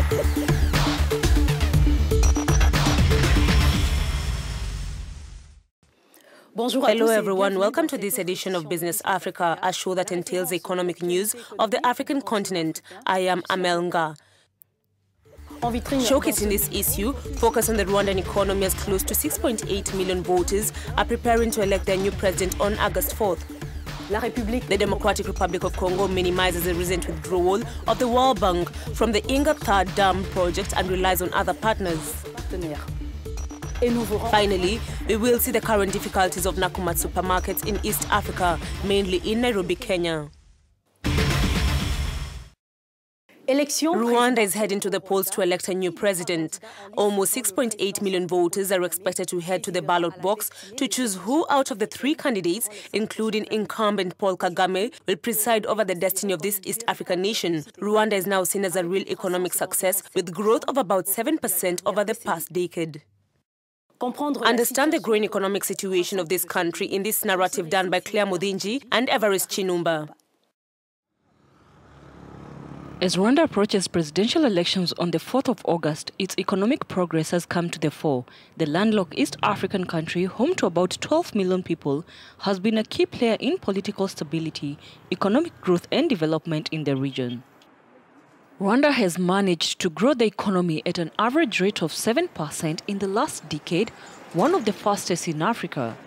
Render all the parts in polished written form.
Hello everyone, welcome to this edition of Business Africa, a show that entails the economic news of the African continent. I am Amel Nga. Showcasing this issue, focus on the Rwandan economy as close to 6.8 million voters are preparing to elect their new president on August 4th. The Democratic Republic of Congo minimizes the recent withdrawal of the World Bank from the Inga Dam project and relies on other partners. Finally, we will see the current difficulties of Nakumatt supermarkets in East Africa, mainly in Nairobi, Kenya. Rwanda is heading to the polls to elect a new president. Almost 6.8 million voters are expected to head to the ballot box to choose who out of the three candidates, including incumbent Paul Kagame, will preside over the destiny of this East African nation. Rwanda is now seen as a real economic success, with growth of about 7% over the past decade. Understand the growing economic situation of this country in this narrative done by Claire Muthinji and Evari. As Rwanda approaches presidential elections on the 4th of August, its economic progress has come to the fore. The landlocked East African country, home to about 12 million people, has been a key player in political stability, economic growth and development in the region. Rwanda has managed to grow the economy at an average rate of 7% in the last decade, one of the fastest in Africa.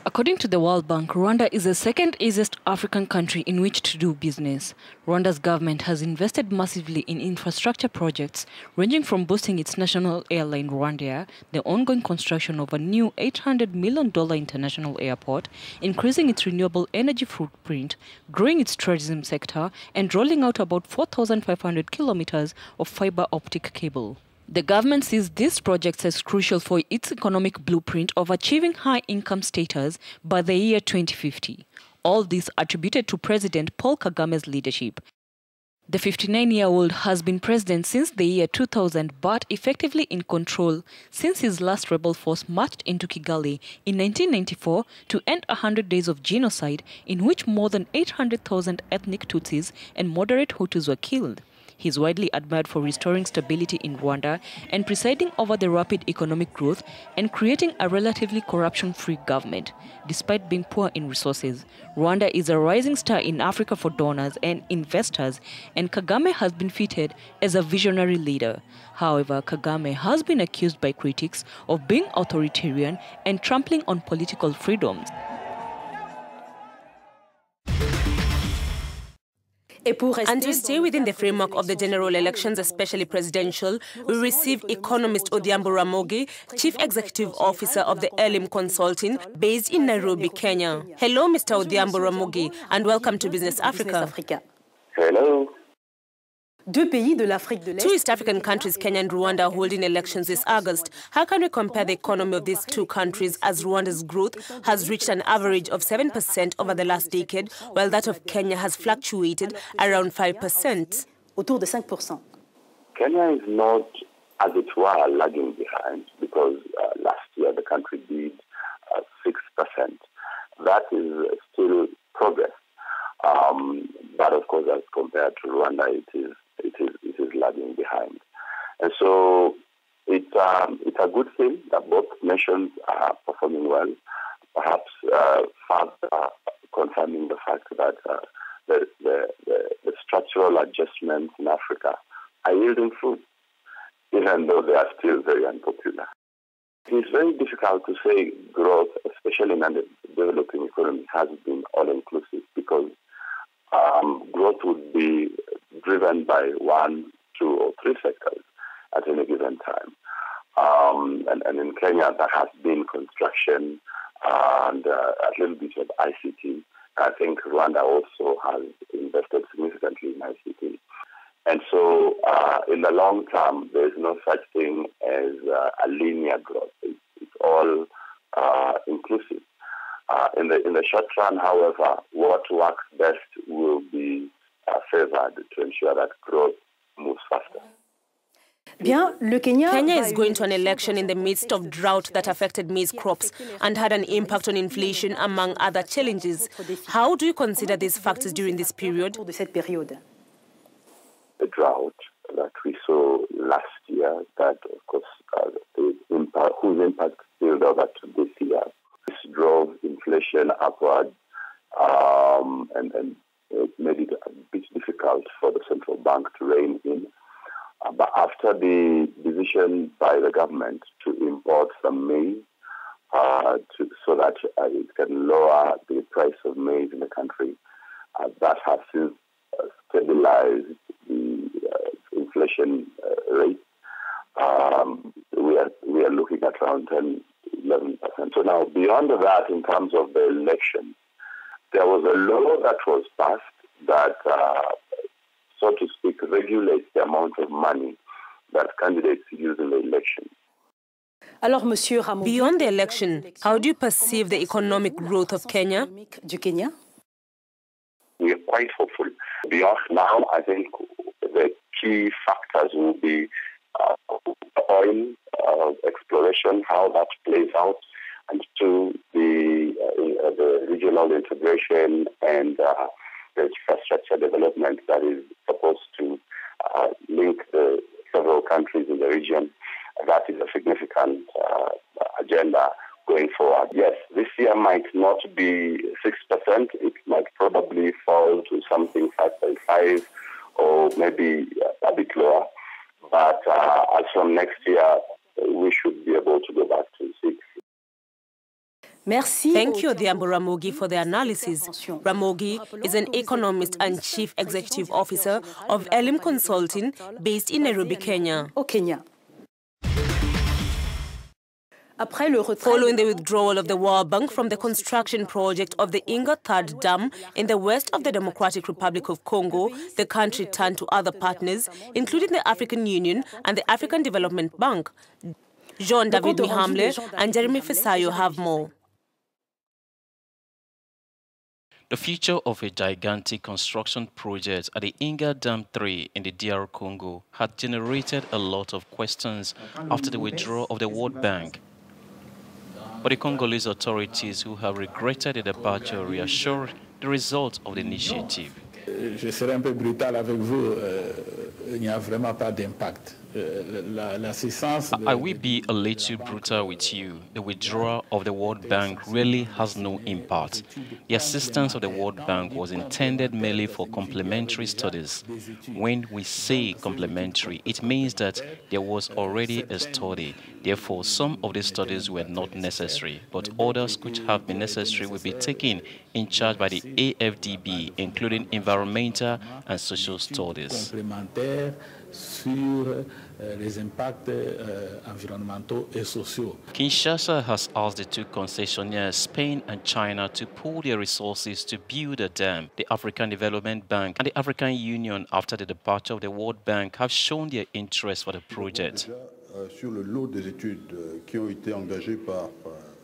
According to the World Bank, Rwanda is the second easiest African country in which to do business. Rwanda's government has invested massively in infrastructure projects, ranging from boosting its national airline Rwandair, the ongoing construction of a new $800 million international airport, increasing its renewable energy footprint, growing its tourism sector, and rolling out about 4,500 kilometers of fiber optic cable. The government sees these projects as crucial for its economic blueprint of achieving high income status by the year 2050. All this attributed to President Paul Kagame's leadership. The 59-year-old has been president since the year 2000, but effectively in control since his last rebel force marched into Kigali in 1994 to end 100 days of genocide in which more than 800,000 ethnic Tutsis and moderate Hutus were killed. He is widely admired for restoring stability in Rwanda and presiding over the rapid economic growth and creating a relatively corruption-free government. Despite being poor in resources, Rwanda is a rising star in Africa for donors and investors, and Kagame has been feted as a visionary leader. However, Kagame has been accused by critics of being authoritarian and trampling on political freedoms. And to stay within the framework of the general elections, especially presidential, we receive economist Odhiambo Ramogi, Chief Executive Officer of the Elim Consulting, based in Nairobi, Kenya. Hello, Mr. Odhiambo Ramogi, and welcome to Business Africa. Hello. Two East African countries, Kenya and Rwanda, are holding elections this August. How can we compare the economy of these two countries as Rwanda's growth has reached an average of 7% over the last decade, while that of Kenya has fluctuated around 5%? Kenya is not, as it were, lagging behind because last year the country did 6%. That is still progress. But of course, as compared to Rwanda, it is lagging behind. And so it's a good thing that both nations are performing well, perhaps further confirming the fact that the structural adjustments in Africa are yielding fruit, even though they are still very unpopular. It's very difficult to say growth, especially in a developing economy, has been all-inclusive because growth would be driven by 1, 2, or 3 sectors at any given time. And in Kenya, there has been construction and a little bit of ICT. I think Rwanda also has invested significantly in ICT. And so in the long term, there is no such thing as a linear growth. It's all inclusive. In the short run, however, what works best will be favored to ensure that growth moves faster. Kenya is going to an election in the midst of drought that affected maize crops and had an impact on inflation, among other challenges. How do you consider these factors during this period? The drought that we saw year that, of course, whose impact spilled over to this year. This drove inflation upward and it made it a bit difficult for the central bank to rein in. But after the decision by the government to import some maize so that it can lower the price of maize in the country, that has since stabilized the inflation rate. We are looking at around 10-11%. So now, beyond that, in terms of the election, there was a law that was passed that, so to speak, regulates the amount of money that candidates use in the election. Beyond the election, how do you perceive the economic growth of Kenya? We are quite hopeful. Beyond now, I think the key factors will be oil exploration, how that plays out, and to the regional integration and the infrastructure development that is supposed to link the several countries in the region. That is a significant agenda going forward. Yes, this year might not be 6%. It might probably fall to something 5.5 or maybe a bit lower. But as from next year, we should be able to go back to 6. Thank you, Odhiambo Ramogi, for the analysis. Ramogi is an economist and chief executive officer of Elim Consulting, based in Nairobi, Kenya. Following the withdrawal of the World Bank from the construction project of the Inga Third Dam in the west of the Democratic Republic of Congo, the country turned to other partners, including the African Union and the African Development Bank. Jean-David Mihamle and Jeremy Fesayo have more. The future of a gigantic construction project at the Inga Dam 3 in the DR Congo had generated a lot of questions after the withdrawal of the World Bank. But the Congolese authorities, who have regretted the departure, reassured the result of the initiative. Je serai un peu brutal avec vous, il n'y a vraiment pas d'impact. I will be a little brutal with you. The withdrawal of the World Bank really has no impact. The assistance of the World Bank was intended merely for complementary studies. When we say complementary, it means that there was already a study. Therefore, some of the studies were not necessary, but others which have been necessary will be taken in charge by the AFDB, including environmental and social studies. Sur les impacts environnementaux et sociaux. Kinshasa has asked the two concessionaires, Spain and China, to pool their resources to build a dam. The African Development Bank and the African Union, after the departure of the World Bank, have shown their interest for the project. Sur le lot des études qui ont été engagées par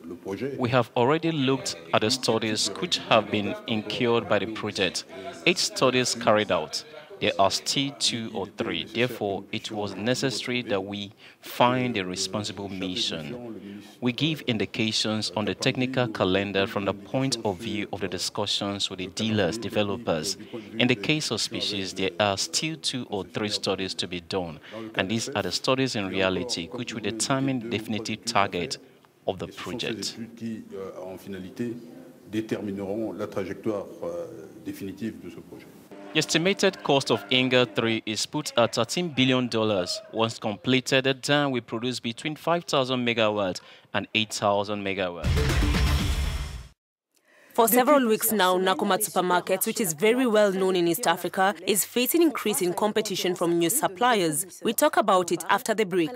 le projet. We have already looked at the studies which have been incurred by the project. 8 studies carried out. There are still 2 or 3. Therefore, it was necessary that we find a responsible mission. We give indications on the technical calendar from the point of view of the discussions with the dealers, developers. In the case of species, there are still 2 or 3 studies to be done, and these are the studies in reality which will determine the definitive target of the project. The estimated cost of Inga 3 is put at $13 billion. Once completed, the dam will produce between 5,000 megawatts and 8,000 megawatts. For several weeks now, Nakumatt Supermarkets, which is very well known in East Africa, is facing increasing competition from new suppliers. We talk about it after the break.